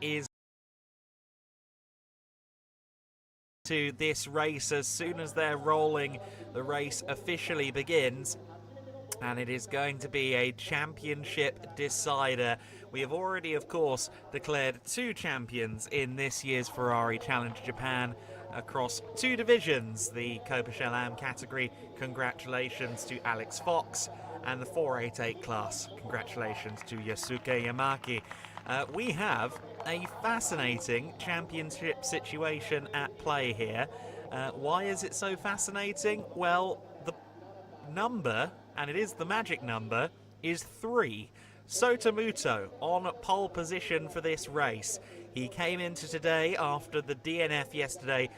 is to this race. As soon as they're rolling, the race officially begins, and it is going to be a championship decider. We have already, of course, declared 2 champions in this year's Ferrari Challenge Japan across 2 divisions, the Coppa Shell Am category. Congratulations to Alex Fox, and the 488 class. Congratulations to Yasuke Yamaki. We have a fascinating championship situation at play here. Why is it so fascinating? Well, the number, and it is the magic number, is 3. Sotomuto on pole position for this race. He came into today after the DNF yesterday.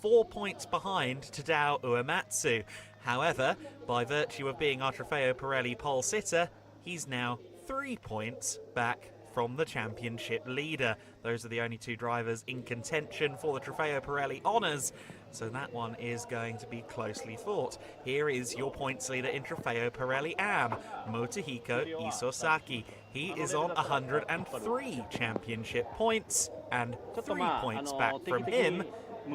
4 points behind Tadao Uematsu. However, by virtue of being our Trofeo Pirelli pole sitter, he's now 3 points back from the championship leader. Those are the only 2 drivers in contention for the Trofeo Pirelli honours, so that one is going to be closely fought. Here is your points leader in Trofeo Pirelli Am, Motohiko Isosaki. He is on 103 championship points, and 3 points back from him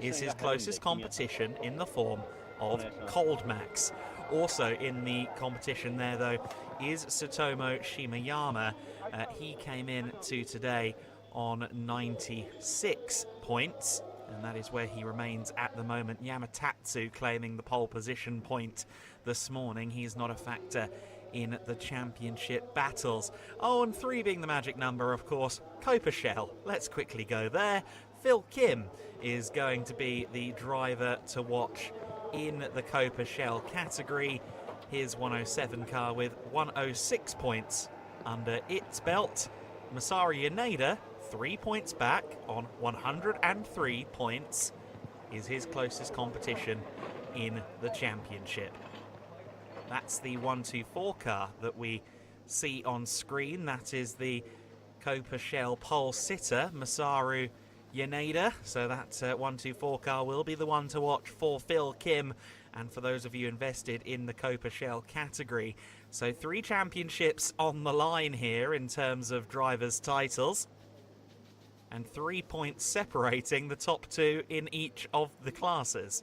is his closest competition in the form of Cold Max. Also in the competition there, though, is Tsutomu Shimayama. He came in to today on 96 points, and that is where he remains at the moment. Yamatatsu claiming the pole position point this morning. He's not a factor in the championship battles. Oh, and 3 being the magic number, of course. Coppa Shell. Let's quickly go there. Phil Kim is going to be the driver to watch in the Coppa Shell category. His 107 car with 106 points under its belt. Masaru Yaneda, 3 points back on 103 points, is his closest competition in the championship. That's the 124 car that we see on screen. That is the Coppa Shell pole sitter, Masaru Yaneda. So that 124 car will be the one to watch for Phil Kim and for those of you invested in the Coppa Shell category. So 3 championships on the line here in terms of drivers' titles, and 3 points separating the top 2 in each of the classes.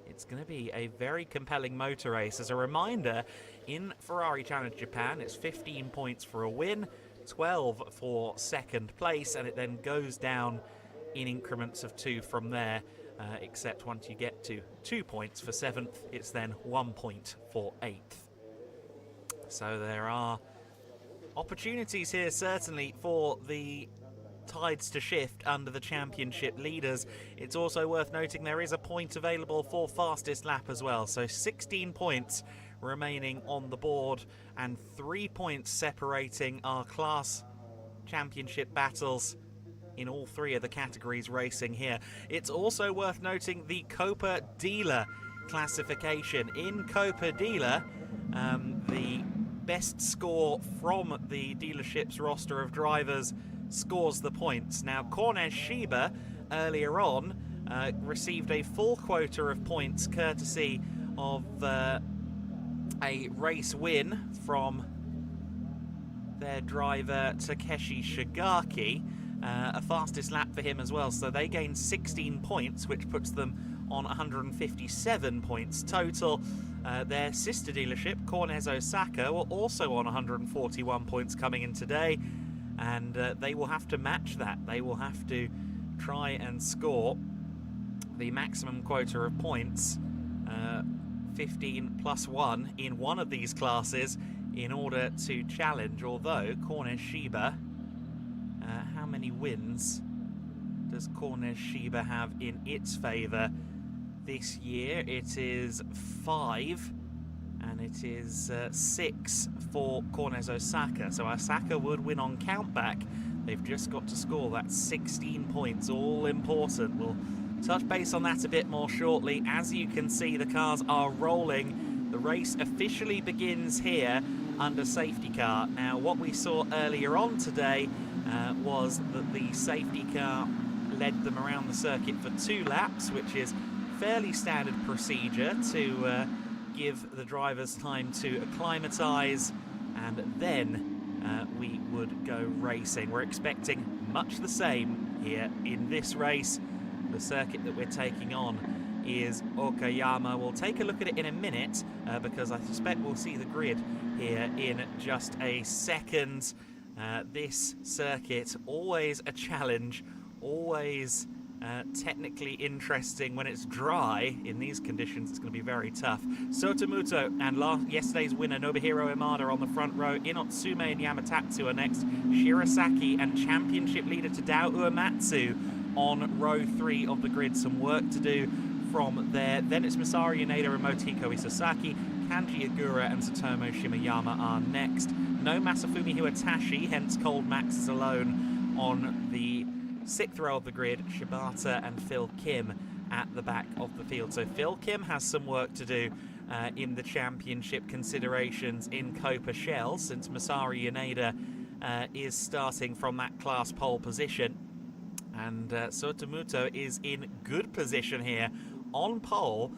It's going to be a very compelling motor race. As a reminder, in Ferrari Challenge Japan, it's 15 points for a win, 12 for second place, and it then goes down in increments of 2 from there, except once you get to 2 points for 7th, it's then 1 point for 8th. So there are opportunities here, certainly, for the tides to shift under the championship leaders. It's also worth noting there is a point available for fastest lap as well, so 16 points remaining on the board and 3 points separating our class championship battles in all 3 of the categories racing here. It's also worth noting the Coppa Dealer classification. In Coppa Dealer, the best score from the dealership's roster of drivers scores the points. Now, Kornes Shiba earlier on received a full quota of points courtesy of a race win from their driver Takeshi Shigaki, a fastest lap for him as well, so they gained 16 points, which puts them on 157 points total. Their sister dealership, Kornes Osaka, were also on 141 points coming in today, and they will have to match that. They will have to try and score the maximum quota of points, 15 plus 1 in one of these classes, in order to challenge. Although Kornes Shiba, how many wins does Kornes Shiba have in its favour this year? It is 5, and it is 6 for Kornes Osaka. So Osaka would win on countback. They've just got to score that 16 points, all important. We'll touch base on that a bit more shortly. As you can see, the cars are rolling. The race officially begins here under safety car. Now, what we saw earlier on today was that the safety car led them around the circuit for 2 laps, which is fairly standard procedure to give the drivers time to acclimatise and then would go racing. We're expecting much the same here in this race. The circuit that we're taking on is Okayama. We'll take a look at it in a minute because I suspect we'll see the grid here in just a second. This circuit, always a challenge, always technically interesting. When it's dry in these conditions, it's going to be very tough. Sotomuto and yesterday's winner Nobuhiro Imada on the front row. Inotsume and Yamatatsu are next. Shirasaki and championship leader Tadao Uematsu on row 3 of the grid. Some work to do from there. Then it's Masaru Yaneda and Motoko Isasaki. Kanji Agura and Satomo Shimayama are next. No Masafumi Hiwatashi, hence Cold Max is alone on the 6th row of the grid. Shibata and Phil Kim at the back of the field. So Phil Kim has some work to do in the championship considerations in Coppa Shell, since Masaru Yaneda is starting from that class pole position. And Sotomuto is in good position here on pole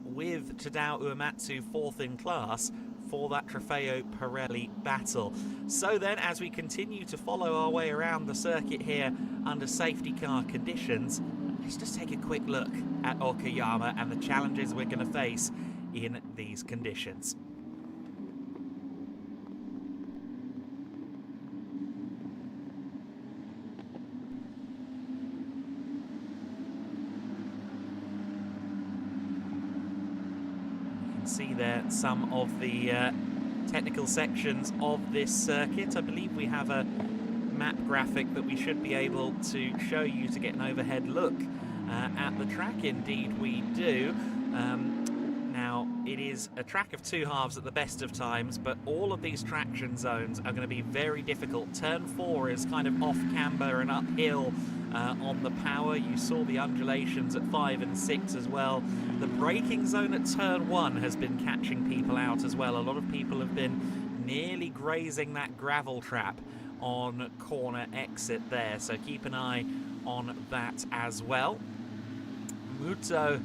with Tadao Uematsu 4th in class for that Trofeo Pirelli battle. So then, as we continue to follow our way around the circuit here under safety car conditions, let's just take a quick look at Okayama and the challenges we're going to face in these conditions. See there some of the technical sections of this circuit. I believe we have a map graphic that we should be able to show you to get an overhead look at the track. Indeed we do. Now it is a track of 2 halves at the best of times, but all of these traction zones are going to be very difficult. Turn 4 is kind of off camber and uphill on the power. You saw the undulations at 5 and 6 as well. The braking zone at turn 1 has been catching people out as well. A lot of people have been nearly grazing that gravel trap on corner exit there, so keep an eye on that as well. Muto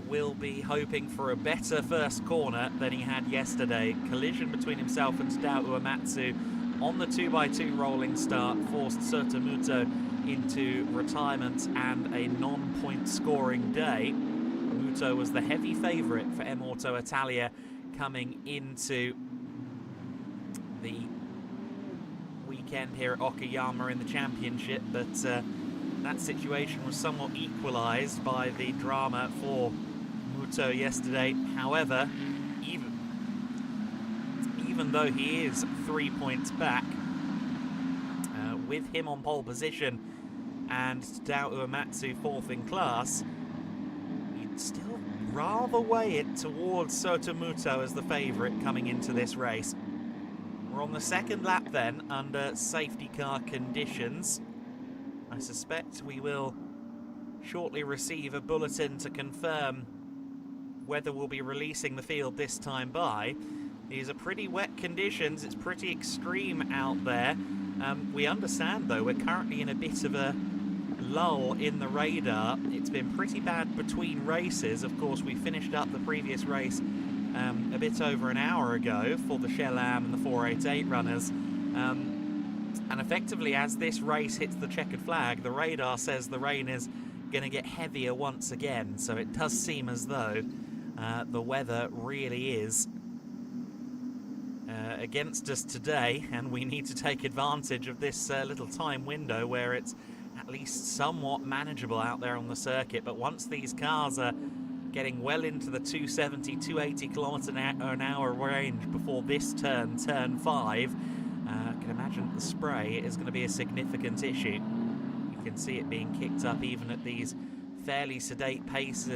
will be hoping for a better first corner than he had yesterday. Collision between himself and Tadao Uematsu on the 2x2 rolling start forced Sotomuto into retirement and a non-point scoring day. Muto was the heavy favourite for M-Auto Italia coming into the weekend here at Okayama in the championship, but that situation was somewhat equalised by the drama for Muto yesterday. However, even though he is 3 points back, with him on pole position and Tadao Uematsu 4th in class, you'd still rather weigh it towards Sotomuto as the favourite coming into this race. We're on the 2nd lap then under safety car conditions. I suspect we will shortly receive a bulletin to confirm whether we'll be releasing the field this time by. These are pretty wet conditions, it's pretty extreme out there. We understand though we're currently in a bit of a lull in the radar. It's been pretty bad between races. Of course, we finished up the previous race a bit over an hour ago for the Shell Am and the 488 runners. And effectively, as this race hits the checkered flag, the radar says the rain is going to get heavier once again. So it does seem as though the weather really is against us today, and we need to take advantage of this little time window where it's at least somewhat manageable out there on the circuit. But once these cars are getting well into the 270, 280 kilometre an hour range before this turn 5, I can imagine the spray is going to be a significant issue. You can see it being kicked up even at these fairly sedate pace,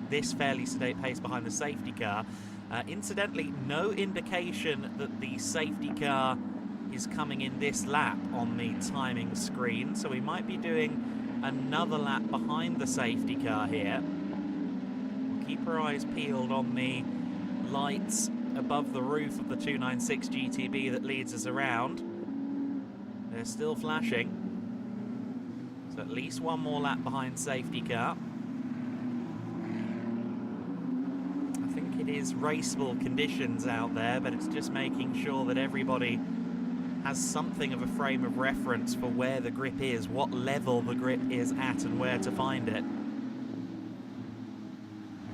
this fairly sedate pace behind the safety car. Incidentally, no indication that the safety car is coming in this lap on the timing screen, so we might be doing another lap behind the safety car here. We'll keep our eyes peeled on the lights above the roof of the 296 GTB that leads us around. They're still flashing, so at least one more lap behind safety car. It is raceable conditions out there, but it's just making sure that everybody has something of a frame of reference for where the grip is, what level the grip is at and where to find it.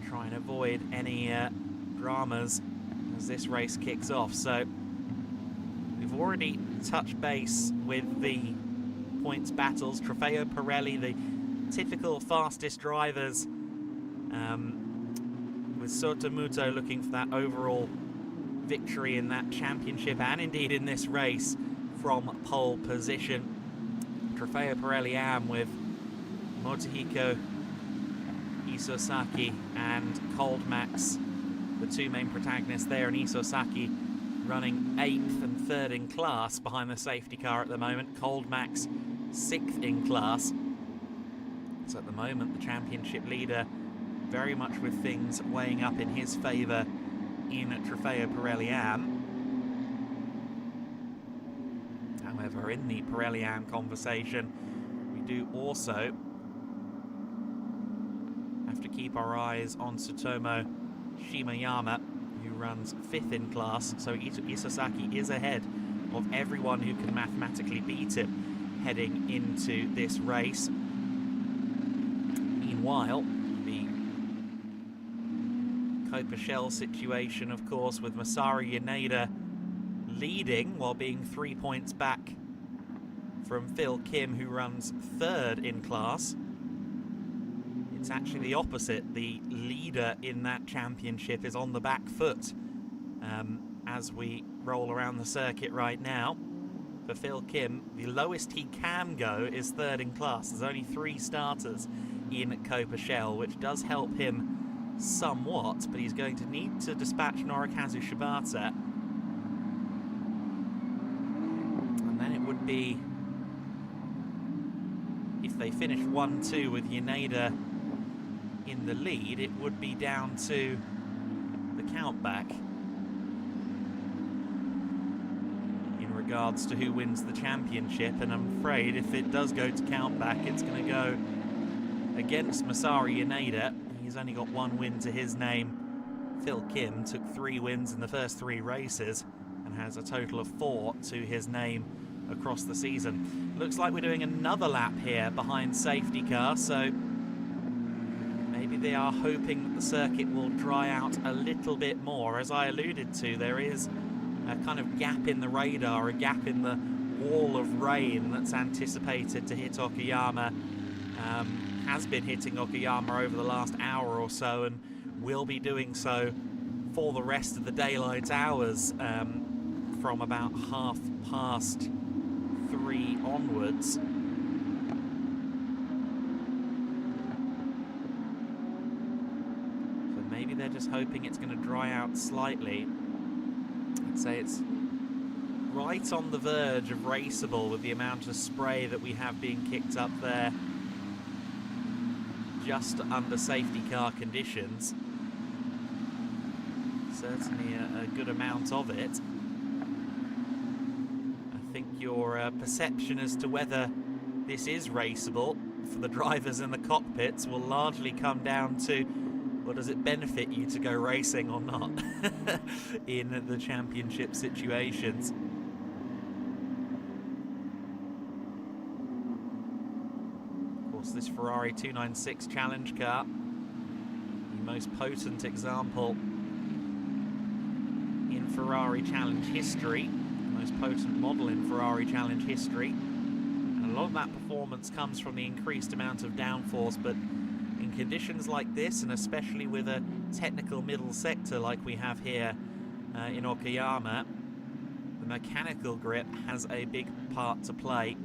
Try and avoid any dramas as this race kicks off. So we've already touched base with the points battles. Trofeo, Pirelli, the typical fastest drivers, with Sotomuto looking for that overall victory in that championship and indeed in this race from pole position. Trofeo Pirelli Am with Motohiko Isosaki and Cold Max, the two main protagonists there, and Isosaki running 8th and 3rd in class behind the safety car at the moment. Cold Max 6th in class. So at the moment the championship leader very much with things weighing up in his favour in Trofeo Pirelli Am. However, in the Pirelli Am conversation, we do also have to keep our eyes on Tsutomu Shimayama, who runs 5th in class, so Isosaki is ahead of everyone who can mathematically beat him heading into this race. Meanwhile, the Coppa Shell situation, of course, with Masaru Yaneda leading while being 3 points back from Phil Kim, who runs 3rd in class. It's actually the opposite. The leader in that championship is on the back foot as we roll around the circuit right now. For Phil Kim, the lowest he can go is 3rd in class. There's only 3 starters in Coppa Shell, which does help him somewhat, but he's going to need to dispatch Norikazu Shibata. And then it would be, if they finish 1-2 with Yaneda in the lead, it would be down to the countback in regards to who wins the championship. And I'm afraid if it does go to countback, it's going to go against Masaru Yaneda. He's only got 1 win to his name. Phil Kim took 3 wins in the first 3 races and has a total of 4 to his name across the season. Looks like we're doing another lap here behind safety car, so maybe they are hoping that the circuit will dry out a little bit more. As I alluded to, there is a kind of gap in the radar, a gap in the wall of rain that's anticipated to hit Okayama. Has been hitting Okayama over the last hour or so and will be doing so for the rest of the daylight hours from about 3:30 onwards. So maybe they're just hoping it's going to dry out slightly. I'd say it's right on the verge of raceable with the amount of spray that we have being kicked up there. Just under safety car conditions. Certainly a good amount of it. I think your perception as to whether this is raceable for the drivers in the cockpits will largely come down to, well, does it benefit you to go racing or not in the championship situations. This Ferrari 296 challenge car, the most potent example in Ferrari challenge history, the most potent model in Ferrari challenge history, and a lot of that performance comes from the increased amount of downforce. But in conditions like this, and especially with a technical middle sector like we have here in Okayama, the mechanical grip has a big part to play,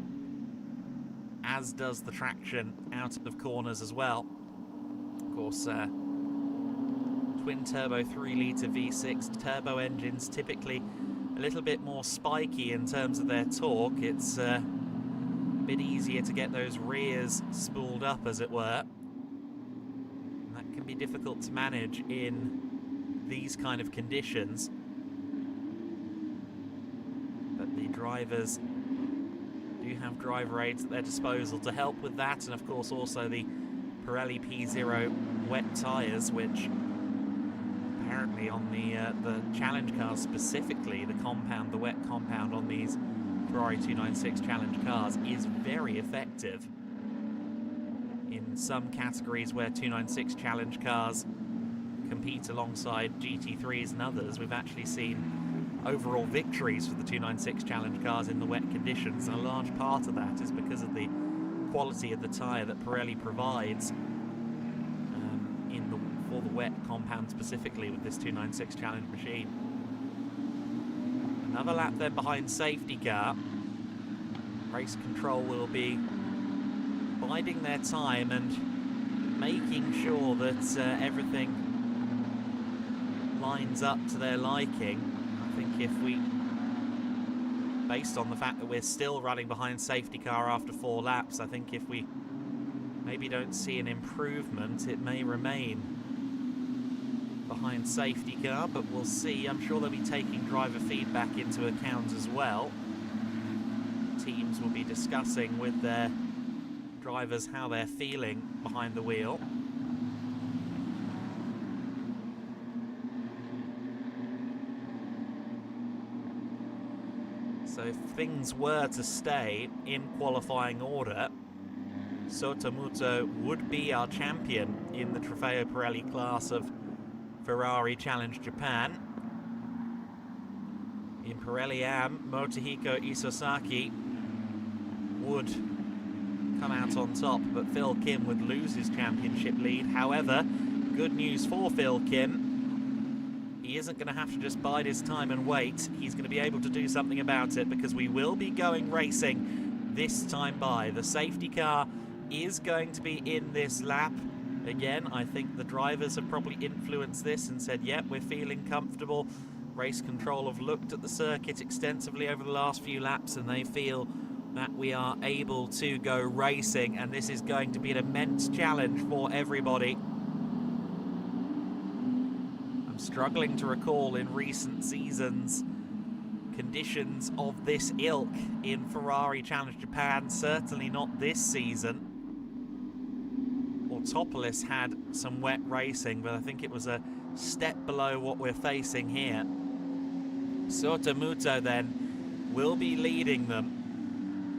as does the traction out of corners as well. Of course, twin-turbo 3-litre V6 turbo engines, typically a little bit more spiky in terms of their torque. It's a bit easier to get those rears spooled up, as it were. And that can be difficult to manage in these kind of conditions. But the drivers do have driver aids at their disposal to help with that, and of course also the Pirelli P0 wet tyres, which apparently on the challenge cars specifically, the wet compound on these Ferrari 296 Challenge cars is very effective. In some categories where 296 Challenge cars compete alongside GT3s and others, we've actually seen overall victories for the 296 Challenge cars in the wet conditions, and a large part of that is because of the quality of the tyre that Pirelli provides for the wet compound specifically with this 296 Challenge machine. Another lap then behind safety car. Race control will be biding their time and making sure that everything lines up to their liking. I think if we, based on the fact that we're still running behind safety car after 4 laps, I think if we maybe don't see an improvement, it may remain behind safety car, but we'll see. I'm sure they'll be taking driver feedback into account as well. Teams will be discussing with their drivers how they're feeling behind the wheel. So if things were to stay in qualifying order, Sotomuto would be our champion in the Trofeo Pirelli class of Ferrari Challenge Japan. In Pirelli AM, Motohiko Isosaki would come out on top, but Phil Kim would lose his championship lead. However, good news for Phil Kim. He isn't going to have to just bide his time and wait. He's going to be able to do something about it, because we will be going racing this time by. The safety car is going to be in this lap. Again, I think the drivers have probably influenced this and said, yep, we're feeling comfortable. Race control have looked at the circuit extensively over the last few laps, and they feel that we are able to go racing, and this is going to be an immense challenge for everybody. I'm struggling to recall in recent seasons conditions of this ilk in Ferrari Challenge Japan, certainly not this season. Autopolis had some wet racing, but I think it was a step below what we're facing here. Sotomuto then will be leading them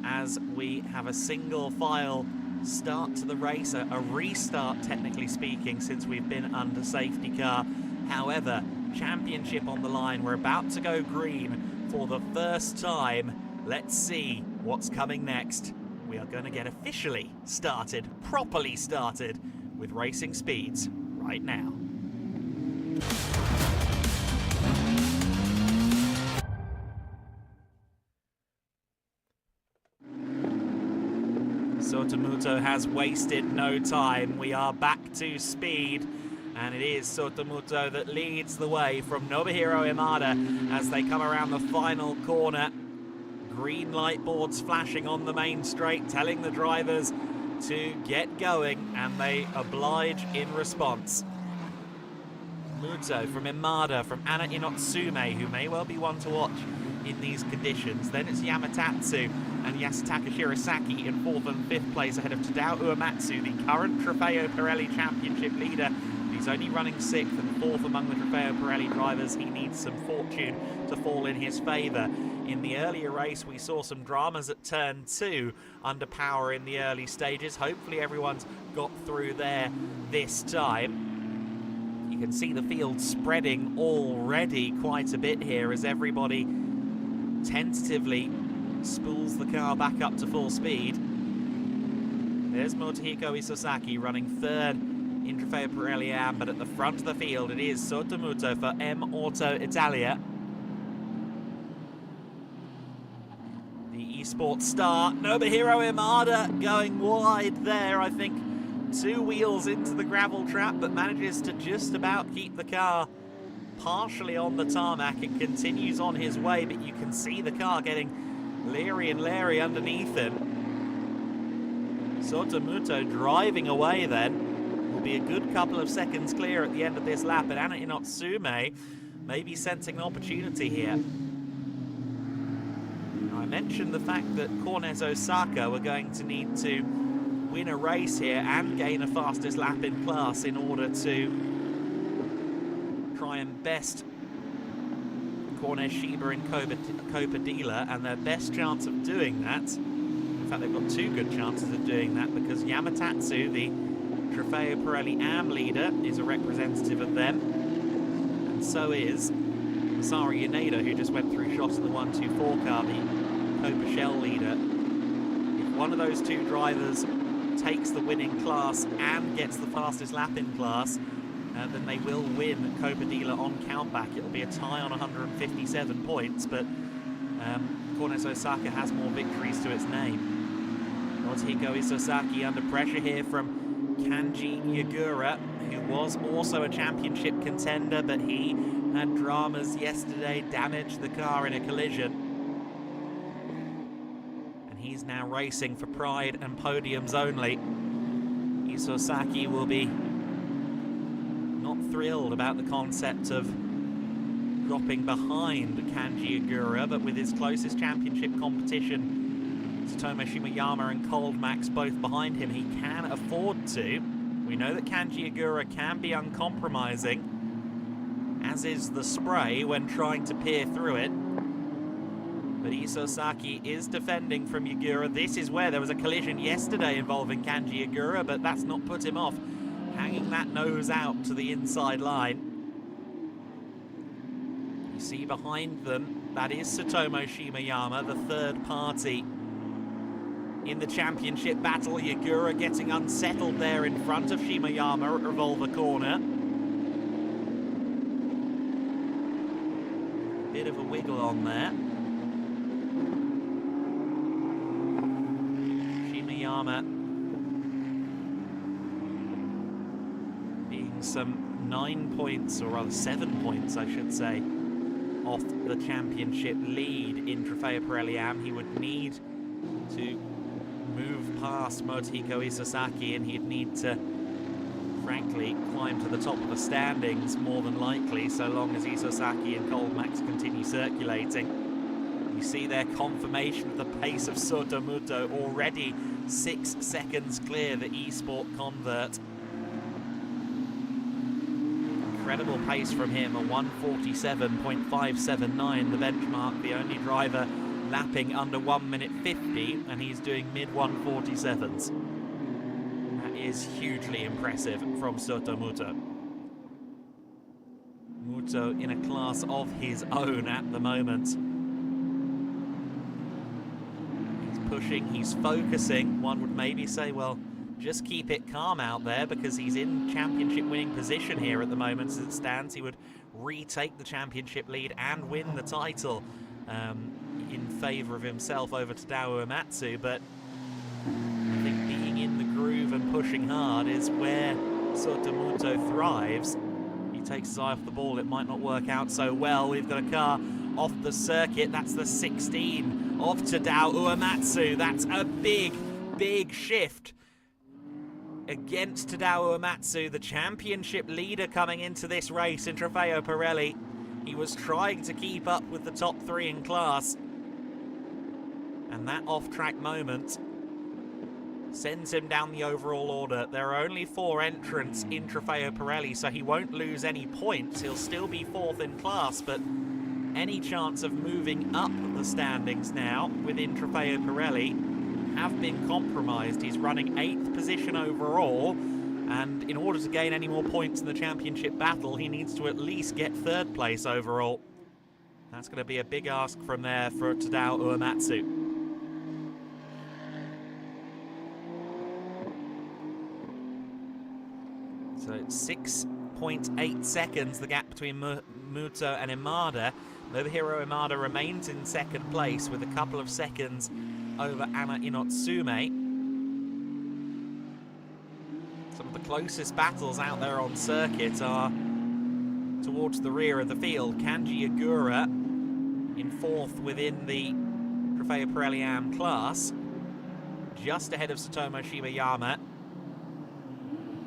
as we have a single file start to the race, a restart technically speaking, since we've been under safety car. However, championship on the line. We're about to go green for the first time. Let's see what's coming next. We are going to get officially started, properly started, with racing speeds right now. Sotomuto has wasted no time. We are back to speed, and it is Sotomuto that leads the way from Nobuhiro Imada as they come around the final corner. Green light boards flashing on the main straight, telling the drivers to get going, and they oblige in response. Muto from Imada, from Anna Inotsume, who may well be one to watch in these conditions. Then it's Yamatatsu and Yasutaka Shirasaki in 4th and 5th place ahead of Tadao Uematsu, the current Trofeo Pirelli Championship leader. He's only running 6th and 4th among the Trofeo Pirelli drivers. He needs some fortune to fall in his favour. In the earlier race, we saw some dramas at turn 2 under power in the early stages. Hopefully everyone's got through there this time. You can see the field spreading already quite a bit here as everybody tentatively spools the car back up to full speed. There's Motohiko Isosaki running 3rd in Trofeo Pirelli AM, but at the front of the field it is Sotomuto for M Auto Italia. The eSports star Nobuhiro Imada going wide there, I think 2 wheels into the gravel trap, but manages to just about keep the car partially on the tarmac and continues on his way, but you can see the car getting leery and leery underneath him. Sotomuto driving away then. Will be a good couple of seconds clear at the end of this lap, and Anna Inotsume may be sensing an opportunity here. Now, I mentioned the fact that Cornes Osaka were going to need to win a race here and gain a fastest lap in class in order to try and best Cornet, Shiba and Coppa Dealer, and their best chance of doing that, in fact they've got two good chances of doing that, because Yamatatsu, the Trofeo Pirelli AM leader, is a representative of them, and so is Masari Yaneda, who just went through shots in the 1-2-4 car, the Coppa Shell leader. If one of those two drivers takes the winning class and gets the fastest lap in class, then they will win Coppa Dealer on countback. It'll be a tie on 157 points, but Cornet Osaka has more victories to its name. Notohiko Isosaki under pressure here from Kanji Yagura, who was also a championship contender, but he had dramas yesterday, damaged the car in a collision. And he's now racing for pride and podiums only. Isosaki will be not thrilled about the concept of dropping behind Kanji Yagura, but with his closest championship competition, Tsutomu Shimoyama and Cold Max both behind him, he can afford to. We know that Kanji Yagura can be uncompromising, as is the spray when trying to peer through it. But Isosaki is defending from Yagura. This is where there was a collision yesterday involving Kanji Yagura, but that's not put him off, hanging that nose out to the inside line. You see behind them, that is Tsutomu Shimoyama, the third party in the championship battle. Yagura getting unsettled there in front of Shimoyama at Revolver Corner. Bit of a wiggle on there. Shimoyama being some 9 points, or rather 7 points I should say, off the championship lead in Trofeo Pirelli AM. He would need to move past Motohiko Isosaki, and he'd need to, frankly, climb to the top of the standings more than likely, so long as Isosaki and Cold Max continue circulating. You see their confirmation of the pace of Sotomuto, already 6 seconds clear, the eSport convert. Incredible pace from him, a 1:47.579, the benchmark, the only driver lapping under 1 minute 50, and he's doing mid 1:47s. That is hugely impressive from Sotomuto. Muto in a class of his own at the moment. He's pushing, he's focusing. One would maybe say, well, just keep it calm out there, because he's in championship winning position here at the moment. As it stands, he would retake the championship lead and win the title in favour of himself over Tadao Uematsu, but I think being in the groove and pushing hard is where Sotomuto thrives. He takes his eye off the ball, it might not work out so well. We've got a car off the circuit, that's the 16 of Tadao Uematsu. That's a big shift against Tadao Uematsu, the championship leader coming into this race in Trofeo Pirelli. He was trying to keep up with the top 3 in class, and that off-track moment sends him down the overall order. There are only 4 entrants in Trofeo Pirelli, so he won't lose any points. He'll still be 4th in class, but any chance of moving up the standings now within Trofeo Pirelli have been compromised. He's running 8th position overall, and in order to gain any more points in the championship battle, he needs to at least get 3rd place overall. That's going to be a big ask from there for Tadao Uematsu. So it's 6.8 seconds, the gap between Muto and Imada. Nobuhiro Imada remains in 2nd place with a couple of seconds over Anna Inotsume. Some of the closest battles out there on circuit are towards the rear of the field. Kanji Yagura in 4th within the Trofeo Pirelli AM class, just ahead of Tsutomu Shimoyama.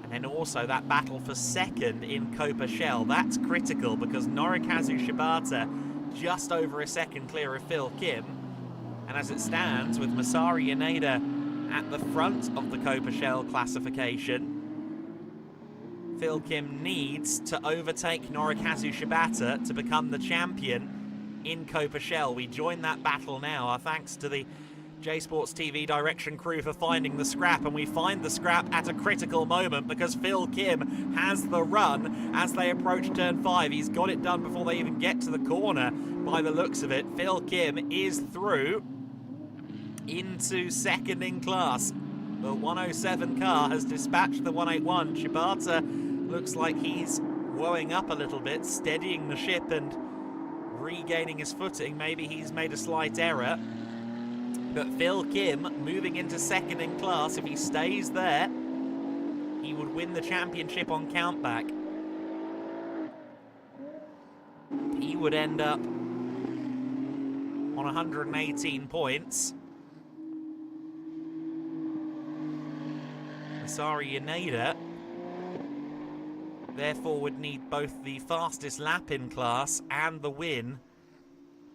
And then also that battle for 2nd in Coppa Shell. That's critical, because Norikazu Shibata just over a second clear of Phil Kim. And as it stands, with Masari Yaneda at the front of the Coppa Shell classification, Phil Kim needs to overtake Norikazu Shibata to become the champion. in Coppa Shell. We join that battle now. Our thanks to the J Sports TV direction crew for finding the scrap, and we find the scrap at a critical moment because Phil Kim has the run as they approach turn 5. He's got it done before they even get to the corner by the looks of it. Phil Kim is through into second in class. The 107 car has dispatched the 181. Shibata looks like he's woeing up a little bit, steadying the ship and regaining his footing. Maybe he's made a slight error. But Phil Kim moving into second in class. If he stays there, he would win the championship on countback. He would end up on 118 points. Masari Yaneda therefore would need both the fastest lap in class and the win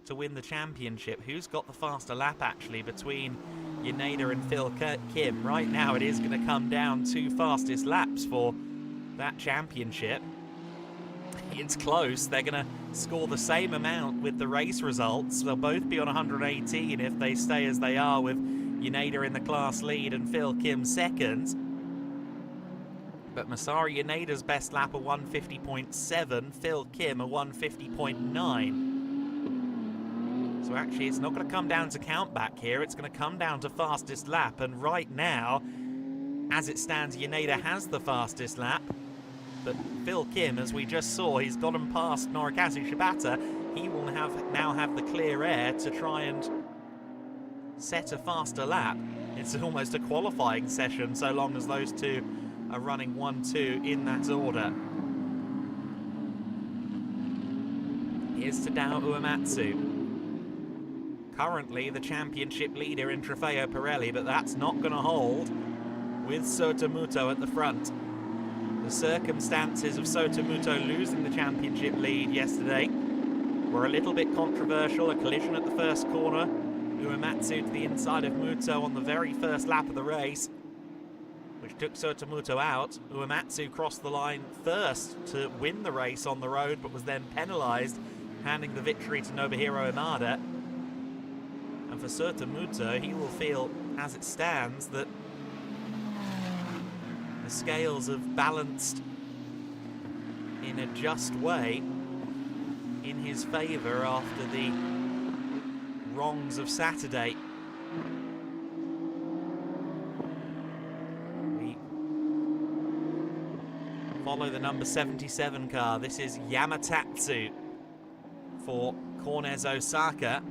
to win the championship. Who's got the faster lap actually between Yaneda and Phil Kim? Right now it is going to come down to fastest laps for that championship. It's close. They're going to score the same amount with the race results. They'll both be on 118 if they stay as they are, with Yaneda in the class lead and Phil Kim second. But Masari Yaneda's best lap a 150.7, Phil Kim a 150.9. So actually it's not going to come down to countback here, it's going to come down to fastest lap. And right now, as it stands, Yaneda has the fastest lap. But Phil Kim, as we just saw, he's gotten past Norikazu Shibata. He will now have the clear air to try and set a faster lap. It's almost a qualifying session so long as those two are running 1-2 in that order. Here's Tadao Uematsu, currently the championship leader in Trofeo Pirelli, but that's not going to hold with Sotomuto at the front. The circumstances of Sotomuto losing the championship lead yesterday were a little bit controversial. A collision at the first corner, Uematsu to the inside of Muto on the very first lap of the race, which took Sotomuto out. Uematsu crossed the line first to win the race on the road, but was then penalised, handing the victory to Nobuhiro Imada. And for Sotomuto, he will feel, as it stands, that the scales have balanced in a just way in his favour after the wrongs of Saturday. We follow the number 77 car. This is Yamatatsu for Cornez Osaka.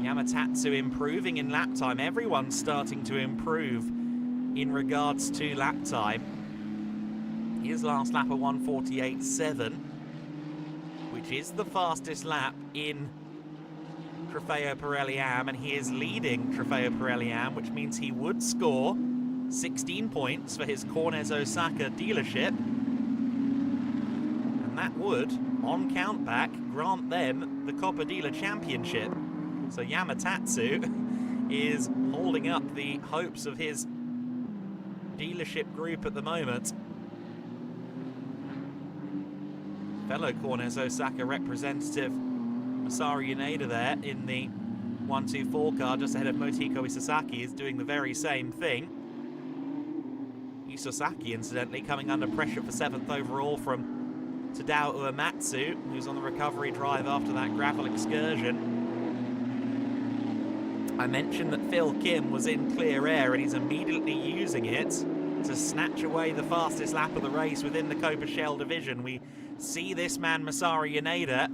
Yamatatsu improving in lap time. Everyone's starting to improve in regards to lap time. His last lap a 148.7, which is the fastest lap in Trofeo Pirelli Am, and he is leading Trofeo Pirelli Am, which means he would score 16 points for his Cornez Osaka dealership, and that would, on countback, grant them the Coppa Dealer Championship. So Yamatatsu is holding up the hopes of his dealership group at the moment. Fellow Cornez Osaka representative Masari Yaneda there in the 124 car just ahead of Motoko Isosaki is doing the very same thing. Isosaki, incidentally, coming under pressure for 7th overall from Tadao Uematsu, who's on the recovery drive after that gravel excursion. I mentioned that Phil Kim was in clear air, and he's immediately using it to snatch away the fastest lap of the race within the Coppa Shell division. We see this man, Masari Yaneda,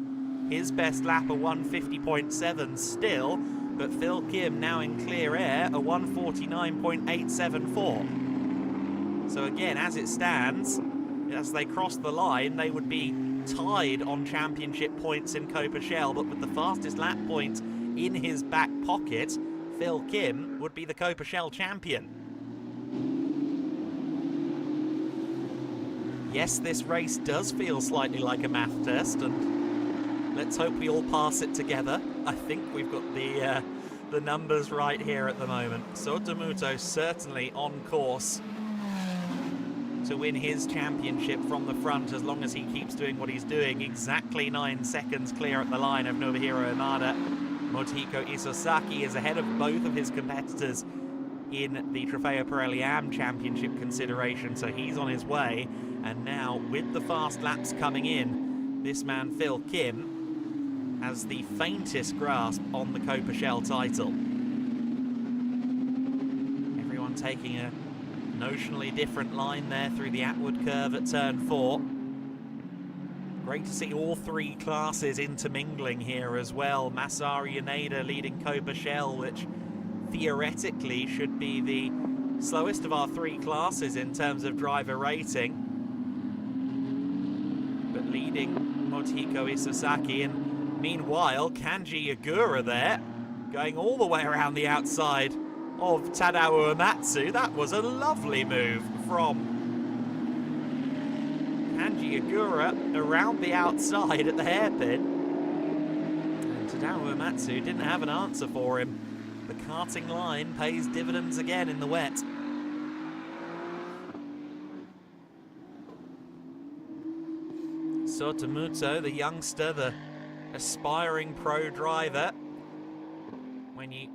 his best lap a 150.7 still, but Phil Kim now in clear air a 149.874. So again, as it stands, as they cross the line, they would be tied on championship points in Coppa Shell, but with the fastest lap point in his back pocket, Phil Kim would be the Coppa Shell champion. Yes, this race does feel slightly like a math test, and let's hope we all pass it together. I think we've got the numbers right here at the moment. Sotomuto certainly on course to win his championship from the front as long as he keeps doing what he's doing. Exactly 9 seconds clear at the line of Nobuhiro Imada. Motohiko Isozaki is ahead of both of his competitors in the Trofeo Pirelli Am Championship consideration, so he's on his way. And now, with the fast laps coming in, this man Phil Kim has the faintest grasp on the Coppa Shell title. Everyone taking a notionally different line there through the Atwood curve at turn 4. Great to see all 3 classes intermingling here as well. Masaru Yaneda leading Coppa Shell, which theoretically should be the slowest of our 3 classes in terms of driver rating. But leading Motohiko Isozaki, and meanwhile Kanji Yagura there, going all the way around the outside of Tadao Uematsu. That was a lovely move from Kanji Yagura around the outside at the hairpin. And Tadao Uematsu didn't have an answer for him. The karting line pays dividends again in the wet. Sotomuto, the youngster, the aspiring pro driver. When you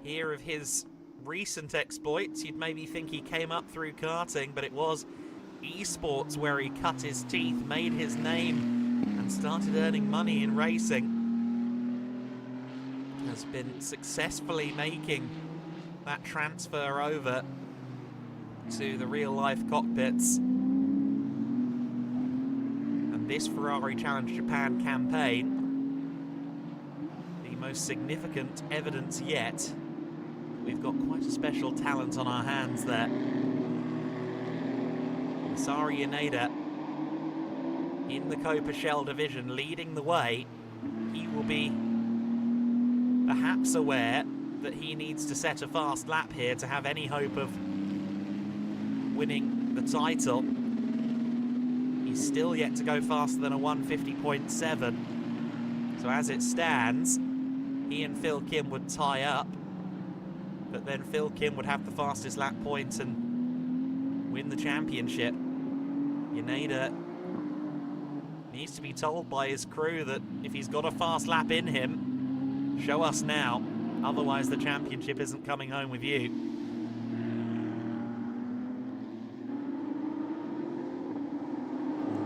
hear of his recent exploits, you'd maybe think he came up through karting, but it was esports where he cut his teeth, made his name, and started earning money in racing. Has been successfully making that transfer over to the real-life cockpits. And this Ferrari Challenge Japan campaign, the most significant evidence yet, we've got quite a special talent on our hands there. Masaru Yaneda in the Coppa Shell division leading the way. He will be perhaps aware that he needs to set a fast lap here to have any hope of winning the title. He's still yet to go faster than a 150.7. So as it stands, he and Phil Kim would tie up, but then Phil Kim would have the fastest lap point and win the championship. Yaneda needs to be told by his crew that if he's got a fast lap in him, show us now, otherwise the championship isn't coming home with you.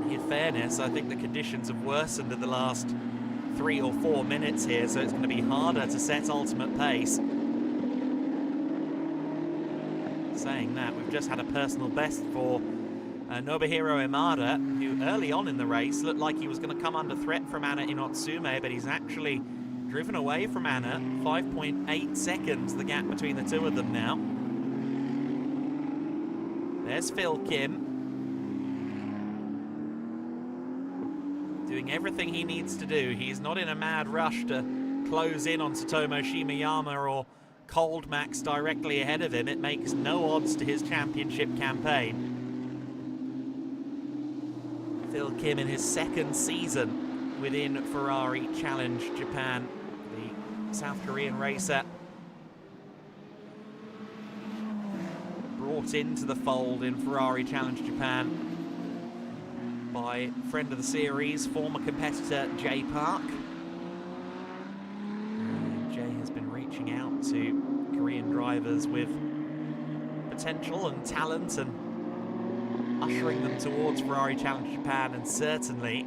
In fairness, I think the conditions have worsened in the last 3 or 4 minutes here, so it's going to be harder to set ultimate pace. Saying that, we've just had a personal best for Nobuhiro Imada, who early on in the race looked like he was going to come under threat from Anna Inotsume, but he's actually driven away from Anna. 5.8 seconds the gap between the two of them now. There's Phil Kim, doing everything he needs to do. He's not in a mad rush to close in on Tsutomu Shimeyama or Cold Max directly ahead of him. It makes no odds to his championship campaign. Phil Kim in his 2nd season within Ferrari Challenge Japan. The South Korean racer brought into the fold in Ferrari Challenge Japan by friend of the series, former competitor Jay Park. And Jay has been reaching out to Korean drivers with potential and talent and ushering them towards Ferrari Challenge Japan, and certainly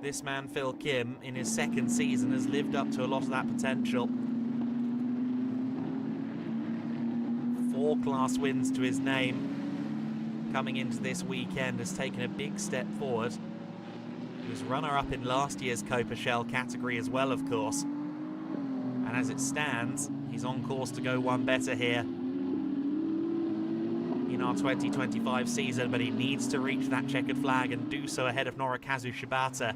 this man Phil Kim in his 2nd season has lived up to a lot of that potential. 4 class wins to his name coming into this weekend, has taken a big step forward. He was runner-up in last year's Coppa Shell category as well, of course. And as it stands, he's on course to go one better here in our 2025 season, but he needs to reach that checkered flag and do so ahead of Norikazu Shibata.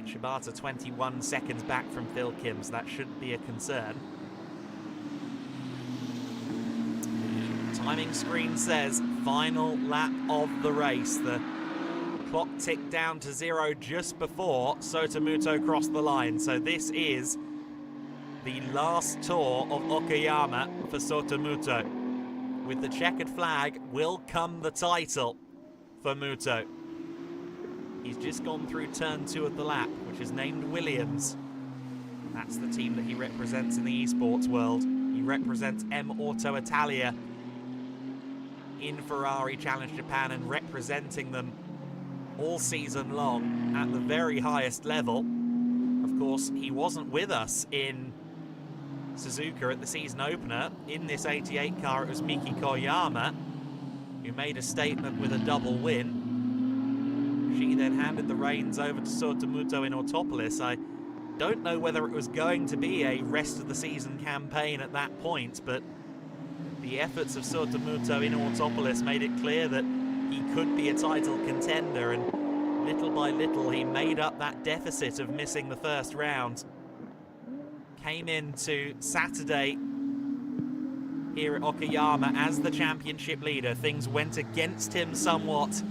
Shibata 21 seconds back from Phil Kim, so that shouldn't be a concern. The timing screen says final lap of the race. The clock ticked down to 0 just before Sotomuto crossed the line, so this is the last tour of Okayama for Sotomuto. with the checkered flag will come the title for Muto. He's just gone through turn 2 of the lap, which is named Williams. That's the team that he represents in the esports world. He represents M Auto Italia in Ferrari Challenge Japan and representing them all season long at the very highest level. Of course, he wasn't with us in Suzuka at the season opener. In this 88 car, it was Miki Koyama who made a statement with a double win. She then handed the reins over to Sotomuto in Autopolis. I don't know whether it was going to be a rest of the season campaign at that point, but the efforts of Sotomuto in Autopolis made it clear that he could be a title contender, and little by little he made up that deficit of missing the first round. Came into Saturday here at Okayama as the championship leader. Things went against him somewhat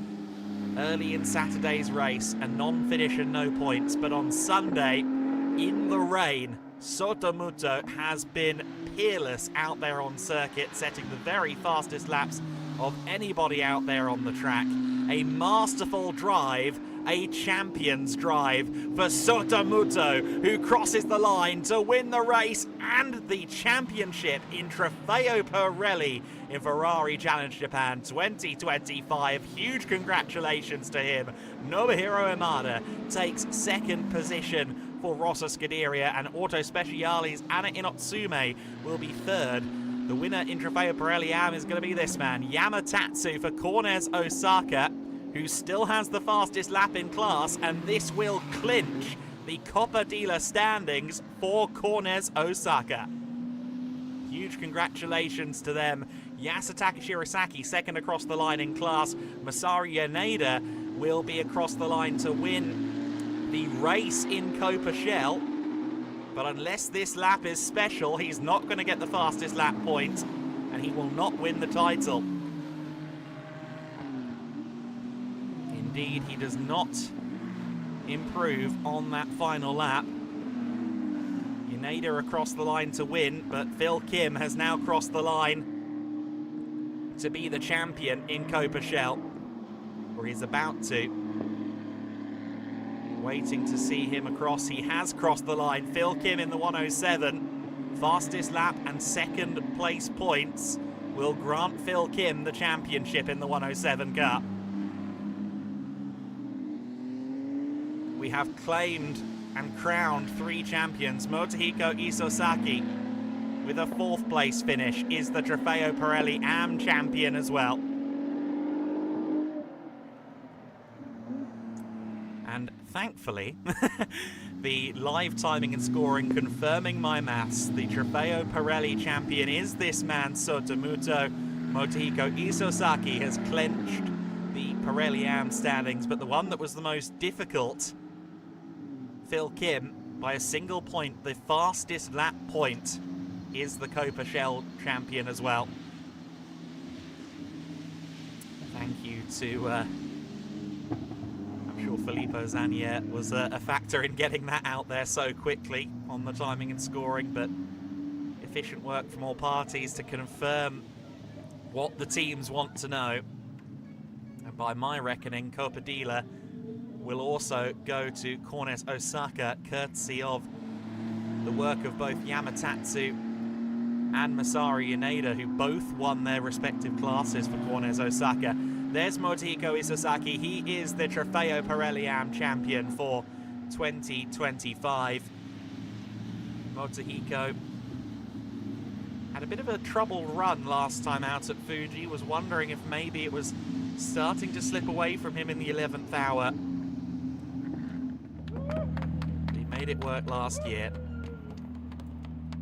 early in Saturday's race, a non-finish and no points, but on Sunday in the rain, Sotomuto has been peerless out there on circuit, setting the very fastest laps of anybody out there on the track. A masterful drive, a champion's drive for Sotomuto, who crosses the line to win the race and the championship in Trofeo Pirelli in Ferrari Challenge Japan 2025. Huge congratulations to him. Nobuhiro Imada takes second position for Rossa Scuderia, and Auto Speciale's Anna Inotsume will be third. The winner in Trofeo Pirelli Am is going to be this man, Yamatatsu for Corners Osaka, who still has the fastest lap in class, and this will clinch the Coppa dealer standings for Corners Osaka. Huge congratulations to them. Yasutaka Shirasaki second across the line in class. Masaru Yaneda will be across the line to win the race in Coppa Shell, but unless this lap is special, he's not going to get the fastest lap point, and he will not win the title. Indeed, he does not improve on that final lap. Yaneda across the line to win, but Phil Kim has now crossed the line to be the champion in Coppa Shell, or he's about to. Waiting to see him across. He has crossed the line. Phil Kim in the 107. Fastest lap and second place points will grant Phil Kim the championship in the 107 car. We have claimed and crowned 3 champions. Motohiko Isosaki, with a 4th place finish, is the Trofeo Pirelli Am champion as well. And thankfully, the live timing and scoring confirming my maths, the Trofeo Pirelli champion is this man, Sotomuto. Motohiko Isosaki has clenched the Pirelli Am standings, but the one that was the most difficult, Phil Kim, by a single point, the fastest lap point, is the Coppa Shell champion as well. Thank you to, I'm sure Filippo Zanier was a factor in getting that out there so quickly on the timing and scoring, but efficient work from all parties to confirm what the teams want to know. And by my reckoning, Coppa Dealer will also go to Corners Osaka, courtesy of the work of both Yamatatsu and Masaru Yaneda, who both won their respective classes for Corners Osaka. There's Motohiko Isosaki. He is the Trofeo Pirelli Am champion for 2025. Motohiko had a bit of a trouble run last time out at Fuji. Was wondering if maybe it was starting to slip away from him in the 11th hour. He made it work last year.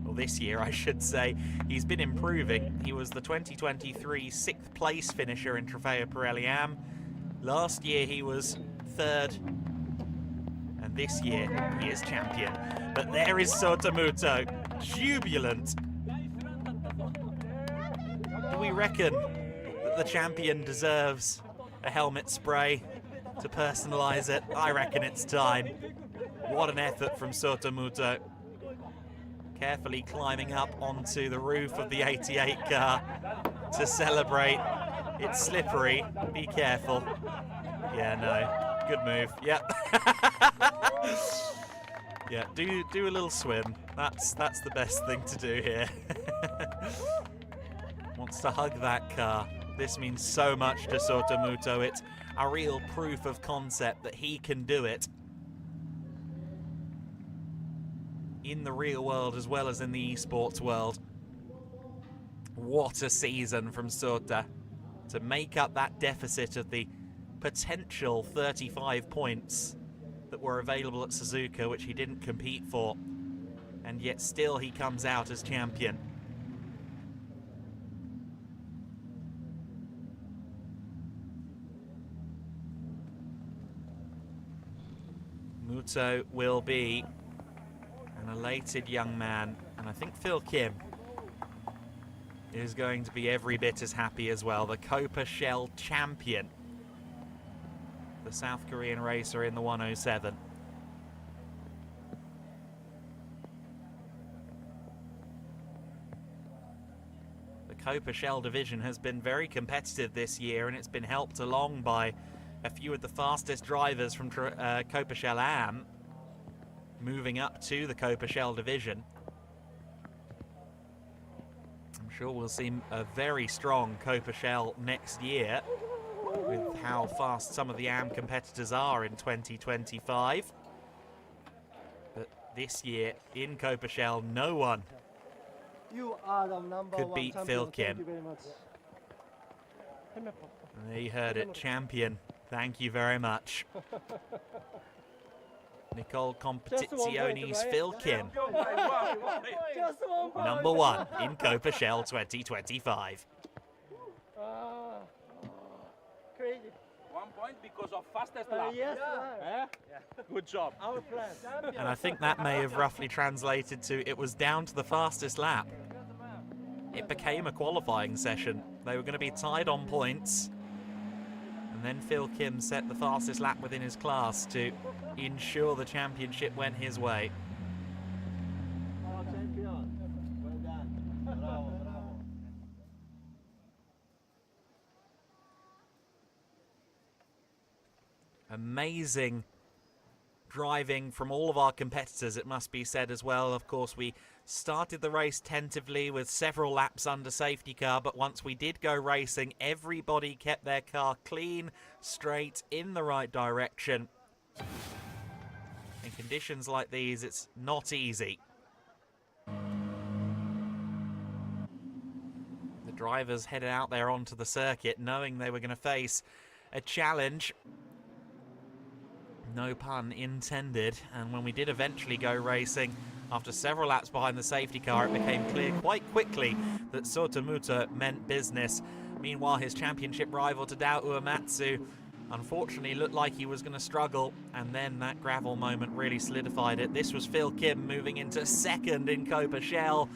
Or this year, I should say. He's been improving. He was the 2023 6th place finisher in Trofeo Pirelli Am. Last year he was 3rd. And this year he is champion. But there is Sotomuto, jubilant. Do we reckon that the champion deserves a helmet spray to personalise it? I reckon it's time. What an effort from Sotomuto. Carefully climbing up onto the roof of the 88 car. to celebrate. It's slippery. Be careful. Yeah, no. Good move. Yep. Yeah, do a little swim. That's the best thing to do here. Wants to hug that car. This means so much to Sotomuto. It's a real proof of concept that he can do it in the real world as well as in the esports world. What a season from Sota to make up that deficit of the potential 35 points that were available at Suzuka, which he didn't compete for, and yet still he comes out as champion. Muto will be an elated young man, and I think Phil Kim is going to be every bit as happy as well. The Coppa Shell champion, the South Korean racer in the 107. The Coppa Shell division has been very competitive this year, and it's been helped along by a few of the fastest drivers from Coppa Shell AM moving up to the Coppa Shell division. I'm sure we'll see a very strong Coppa Shell next year with how fast some of the AM competitors are in 2025. But this year in Coppa Shell, no one could beat Phil Kim. There you heard it, champion. Thank you very much. Nicole Competizione's Phil Kim. Number 1 in Coppa Shell 2025. Crazy. 1 point because of fastest lap. Yes, Good job. our plan. And I think that may have roughly translated to it was down to the fastest lap. It became a qualifying session. They were going to be tied on points. And then Phil Kim set the fastest lap within his class to ensure the championship went his way. Our champion. Well done. Bravo, bravo. Amazing driving from all of our competitors, it must be said as well. Of course, we started the race tentatively with several laps under safety car, but once we did go racing, everybody kept their car clean, straight, in the right direction. In conditions like these, it's not easy. The drivers headed out there onto the circuit knowing they were going to face a challenge. No pun intended. And when we did eventually go racing, after several laps behind the safety car, it became clear quite quickly that Sotomuto meant business. Meanwhile, his championship rival Tadao Uematsu unfortunately looked like he was going to struggle, and then that gravel moment really solidified it. This was Phil Kim moving into second in Coppa Shell.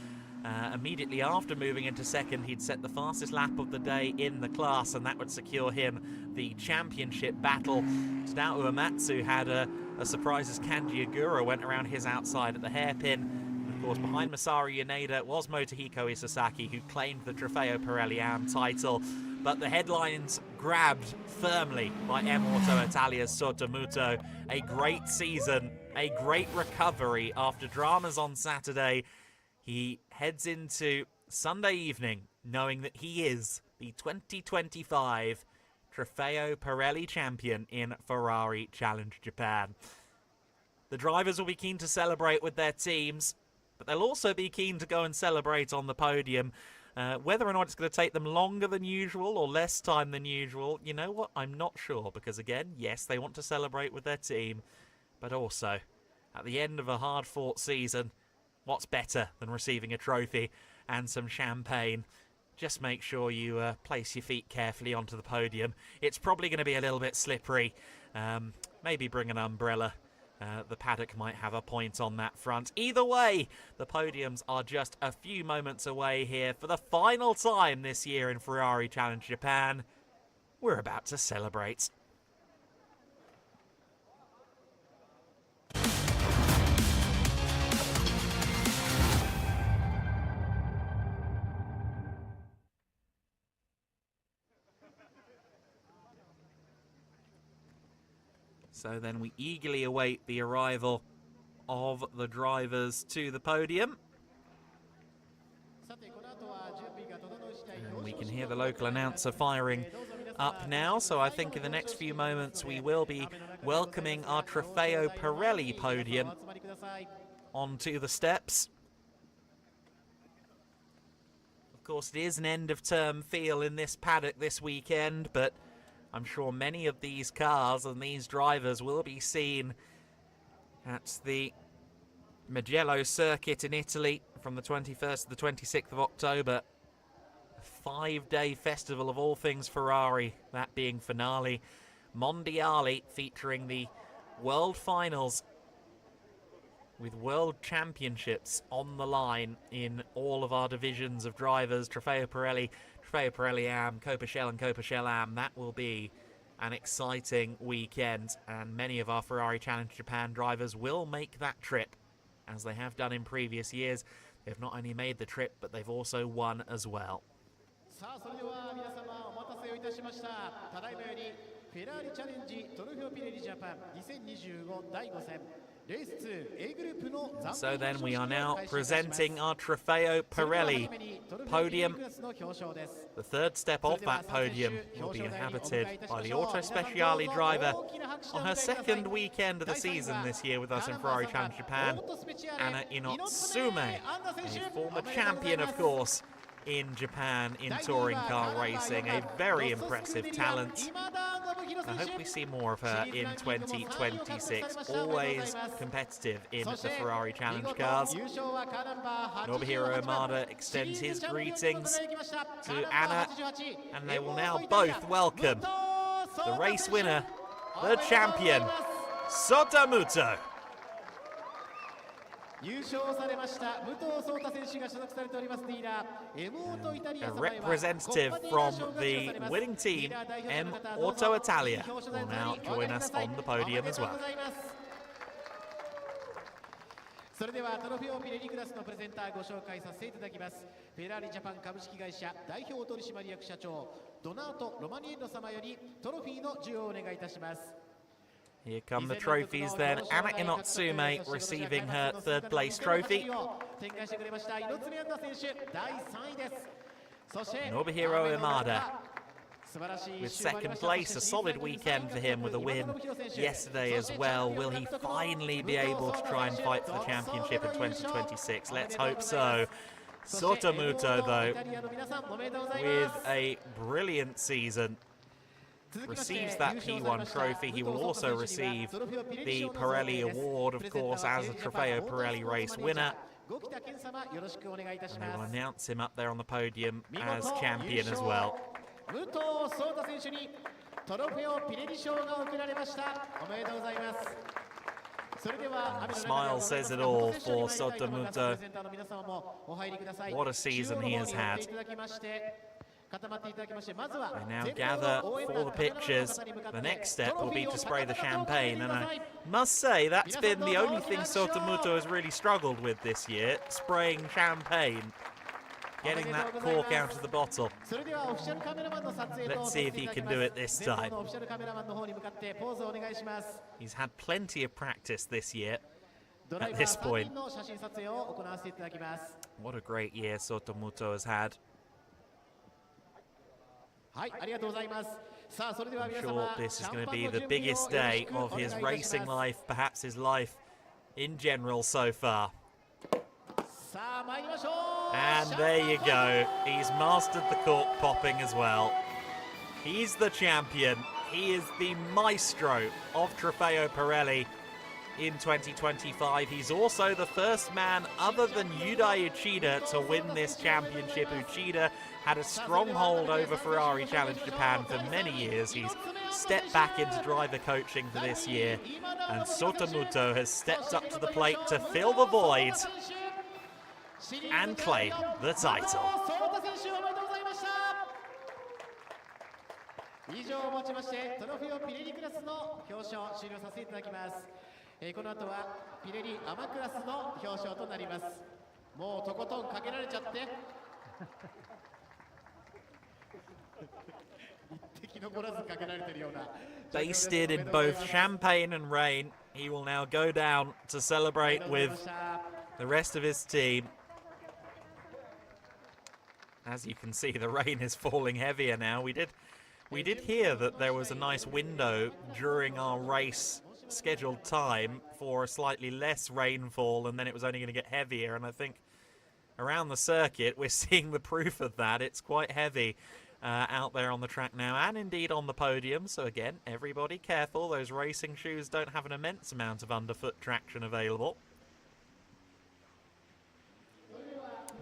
Immediately after moving into second, he'd set the fastest lap of the day in the class, and that would secure him the championship battle. Tadao Uematsu had a surprise as Kanji Agura went around his outside at the hairpin. And of course, behind Masaru Yaneda was Motohiko Isasaki, who claimed the Trofeo Pirelli AM title. But the headlines grabbed firmly by M-Auto Italia's Sotomuto. A great season, a great recovery after dramas on Saturday. He heads into Sunday evening knowing that he is the 2025 Trofeo Pirelli champion in Ferrari Challenge Japan. The drivers will be keen to celebrate with their teams, but they'll also be keen to go and celebrate on the podium. Whether or not it's going to take them longer than usual or less time than usual, you know what? I'm not sure, because again, yes, they want to celebrate with their team, but also, at the end of a hard-fought season, what's better than receiving a trophy and some champagne? Just make sure you place your feet carefully onto the podium. It's probably going to be a little bit slippery. Maybe bring an umbrella. The paddock might have a point on that front. Either way, the podiums are just a few moments away here for the final time this year in Ferrari Challenge Japan. We're about to celebrate. So then we eagerly await the arrival of the drivers to the podium. And we can hear the local announcer firing up now, so I think in the next few moments we will be welcoming our Trofeo Pirelli podium onto the steps. Of course, it is an end-of-term feel in this paddock this weekend, but I'm sure many of these cars and these drivers will be seen at the Mugello circuit in Italy from the 21st to the 26th of October. A 5-day festival of all things Ferrari, that being finale Mondiale, featuring the World Finals with World Championships on the line in all of our divisions of drivers. Trofeo Pirelli Am, Coppa Shell and Coppa Shell Am. That will be an exciting weekend, and many of our Ferrari Challenge Japan drivers will make that trip, as they have done in previous years. They've not only made the trip, but they've also won as well. Ferrari Challenge Trofeo Pirelli Japan 2025 第5戦 Race 2 A グループの So then we are now presenting our Trofeo Pirelli podium. The third step of that podium will be inhabited by the Auto Speciale driver on her second weekend of the season this year with us in Ferrari Challenge Japan, Anna Inotsume, a former champion, of course, in Japan in touring car racing, a very impressive talent. I hope we see more of her in 2026. Always competitive in the Ferrari Challenge cars. Nobuhiro Imada extends his greetings to Anna, and they will now both welcome the race winner, the champion, Sotamuto. A representative from the winning team, M Auto Italia, will now join us on the podium as well. それではトロフェオピレリクラスのプレゼンターご紹介させていただきます。フェラーリジャパン株式会社代表取締役社長ドナート・ロマニエッロ様よりトロフィーの授与をお願いいたします。 Here come the trophies then. Anna Inotsume receiving her third place trophy. Nobuhiro Imada with second place. A solid weekend for him with a win yesterday as well. Will he finally be able to try and fight for the championship in 2026? Let's hope so. Sotamuto, though, with a brilliant season, receives that P1 trophy. He will also receive the Pirelli Award, of course, as a Trofeo Pirelli race winner. And they will announce him up there on the podium as champion as well. Smile says it all for Sotamuto. What a season he has had. They now gather for the pictures. The next step will be to spray the champagne, and I must say that's been the only thing Sotamuto has really struggled with this year, spraying champagne, getting that cork out of the bottle. Let's see if he can do it this time. He's had plenty of practice this year at this point. What a great year Sotamuto has had. I'm sure this is going to be the biggest day of his racing life, perhaps his life in general so far. And there you go. He's mastered the cork popping as well. He's the champion. He is the maestro of Trofeo Pirelli in 2025. He's also the first man other than Yuda Uchida to win this championship. Uchida had a stronghold over Ferrari Challenge Japan for many years. He's stepped back into driver coaching for this year, and Sotamuto has stepped up to the plate to fill the void and claim the title. 以上をもちましてトロフェオピレリクラスの表彰を終了させていただきます。この後はピレリアマクラスの表彰となります。もうとことんかけられちゃって。Basted in both champagne and rain, he will now go down to celebrate with the rest of his team. As you can see, the rain is falling heavier now. We did hear that there was a nice window during our race scheduled time for a slightly less rainfall, and then it was only going to get heavier, and I think around the circuit we're seeing the proof of that. It's quite heavy out there on the track now, and indeed on the podium. So again, everybody careful, those racing shoes don't have an immense amount of underfoot traction available.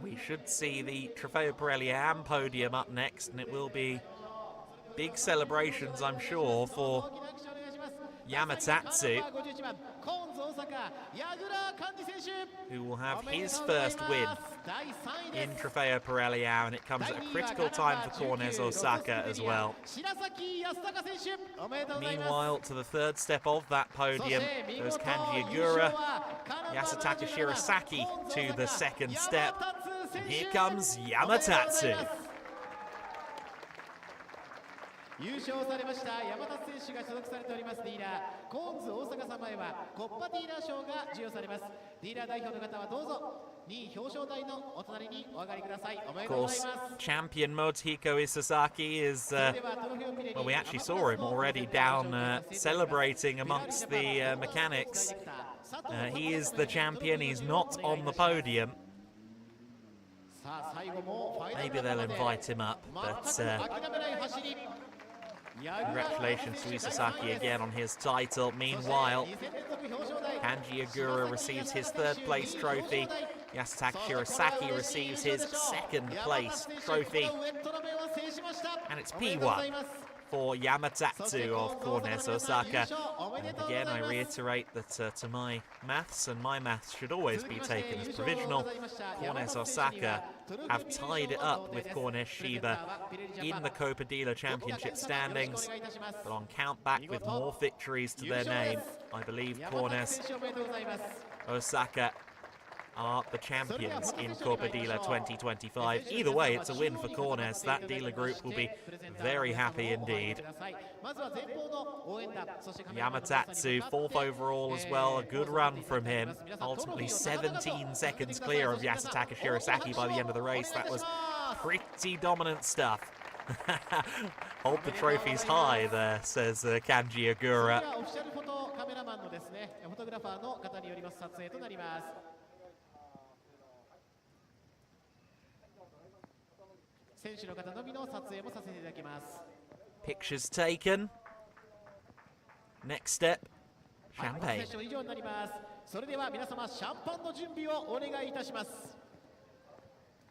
We should see the Trofeo Pirelli AM podium up next, and it will be big celebrations, I'm sure, for Yamatatsu, who will have his first win in Trofeo Pirelli AM, and it comes at a critical time for Cornes Osaka as well. Meanwhile, to the third step of that podium goes Kanji Agura, Yasutaka Shirasaki to the second step, and here comes Yamatatsu. 優勝されました山田選手が所属されておりますディーラーコーンズ大阪様へはコッパディーラー賞が授与されます。ディーラー代表の方はどうぞ2位表彰台のお隣にお上がりください。おめでとうございます。 Champion Motohiko Isozaki is, well, we actually saw him already down celebrating amongst the mechanics. He is the champion, he's not on the podium. Maybe they'll invite him up, but congratulations to Isozaki again on his title. Meanwhile, Kanji Agura receives his third place trophy. Yasutaka Shirasaki receives his second place trophy. And it's P1 for Yamatatsu of Cornes Osaka. And again, I reiterate that to my maths, and my maths should always be taken as provisional, Cornes Osaka have tied it up with Cornes Shiba in the Coppa Dealer Championship standings. But on count back with more victories to their name, I believe Cornes Osaka are the champions in Coppa Dealer 2025. Either way, it's a win for Cornes. That dealer group will be very happy indeed. Yamatatsu, fourth overall as well. A good run from him. Ultimately 17 seconds clear of Yasutaka Shirasaki by the end of the race. That was pretty dominant stuff. Hold the trophies high there, says Kanji Agura. 選手の方のみの撮影もさせていただきます。 Pictures taken. Next step, champagne. 以上になります。それでは皆様シャンパンの準備をお願いいたします。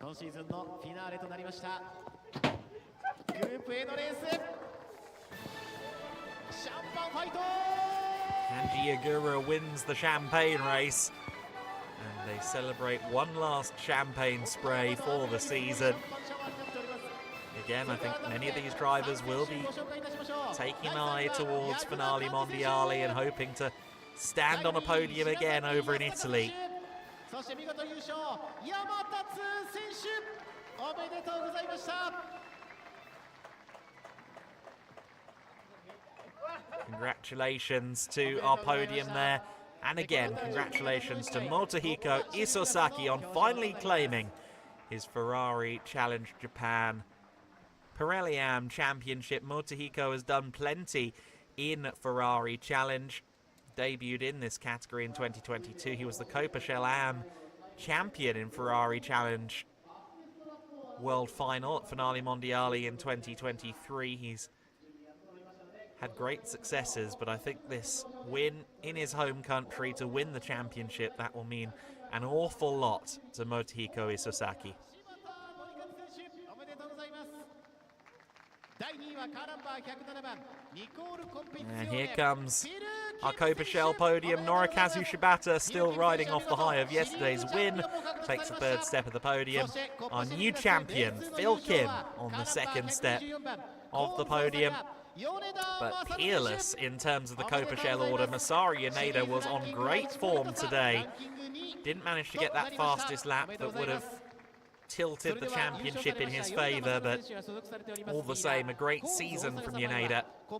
今シーズンのフィナーレとなりました。グループ A のレース。シャンパンファイト。Kanji Agura wins the champagne race. And they celebrate one last champagne spray for the season. Again, I think many of these drivers will be taking an eye towards Finale Mondiale and hoping to stand on a podium again over in Italy. Congratulations to our podium there. And again, congratulations to Motohiko Isozaki on finally claiming his Ferrari Challenge Japan Pirelli AM Championship. Motohiko has done plenty in Ferrari Challenge. Debuted in this category in 2022. He was the Coppa AM champion in Ferrari Challenge World Final at Finale Mondiale in 2023. He's had great successes, but I think this win in his home country to win the championship, that will mean an awful lot to Motohiko Isozaki. And here comes our Coppa Shell podium. Norikazu Shibata still riding off the high of yesterday's win. Takes the third step of the podium. Our new champion, Phil Kim, on the second step of the podium. But peerless in terms of the Coppa Shell order. Masaru Yaneda was on great form today. Didn't manage to get that fastest lap that would have tilted the championship in his favour, but all the same, a great season from Yaneda. He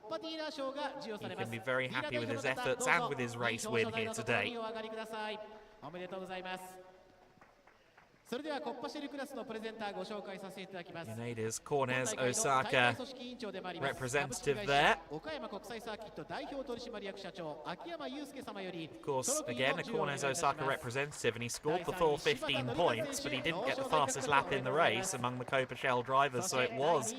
can be very happy with his efforts and with his race win here today. Yaneda's Cornez Osaka representative there. Of course, again, a Cornez Osaka representative, and he scored the full 15 points, but he didn't get the fastest lap in the race among the Coppa Shell drivers, so it was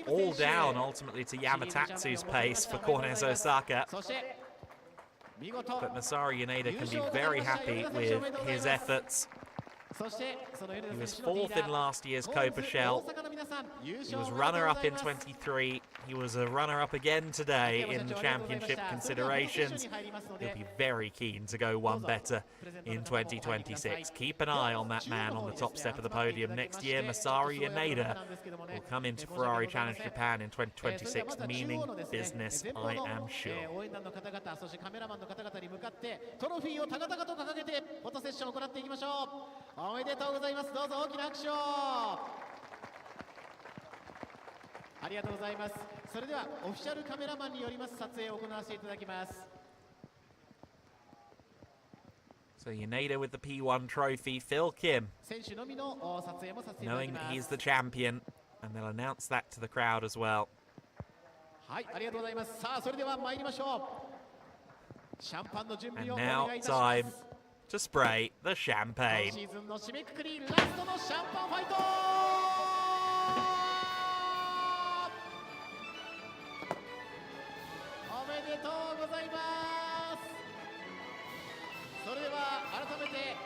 all down ultimately to Yamatatsu's pace for Cornez Osaka. But Masaru Yaneda can be very happy with his efforts. He was fourth in last year's Coppa Shell. He was runner-up in 23. He was a runner-up again today in the championship considerations. He'll be very keen to go one better in 2026. Keep an eye on that man on the top step of the podium next year. Masaru Yaneda will come into Ferrari Challenge Japan in 2026, meaning business, I am sure. おめでとうございます。どうぞ大きな拍手を。ありがとうございます。それではオフィシャルカメラマンによります撮影を行わせていただきます。 So Yaneda with the P1 trophy, Phil Kim, knowing that he's the champion, and they'll announce that to the crowd as well. はい、ありがとうございます。さあ、それでは参りましょう。シャンパンの準備をお And 願 now いいたします。 time to spray the champagne. 今シーズンの締めくくり、ラストのシャンパンファイト。おめでとうございます。それでは改めて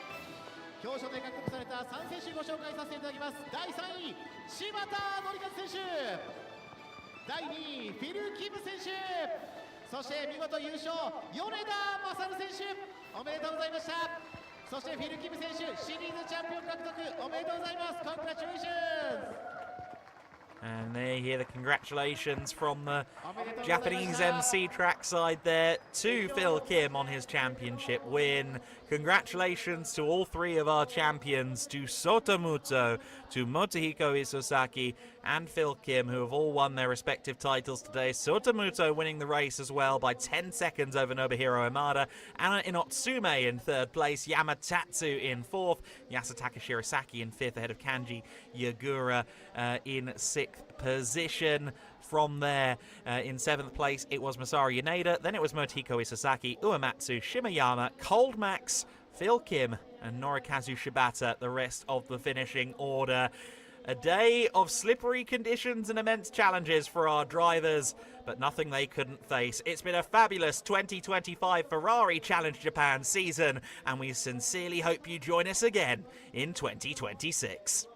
表彰で獲得された3選手ご紹介させていただきます。第3位、柴田紀和選手。第2位、フィル・キム選手。そして見事優勝、米田勝選手。 おめでとうございました。そしてフィル・キム選手、シリーズチャンピオン獲得おめでとうございます。Congratulations! And there you hear the congratulations from the Japanese MC trackside there to Phil Kim on his championship win. Congratulations to all three of our champions, to Sotomuto, to Motohiko Isosaki, and Phil Kim, who have all won their respective titles today. Sotomuto winning the race as well by 10 seconds over Nobuhiro Imada. Anna Inotsume in third place, Yamatatsu in fourth, Yasutaka Shirasaki in fifth, ahead of Kanji Yagura in sixth position. From there, in seventh place, it was Masaru Yaneda, then it was Motohiko Isosaki, Uematsu, Shimayama, Cold Max, Phil Kim, and Norikazu Shibata, the rest of the finishing order. A day of slippery conditions and immense challenges for our drivers, but nothing they couldn't face. It's been a fabulous 2025 Ferrari Challenge Japan season, and we sincerely hope you join us again in 2026.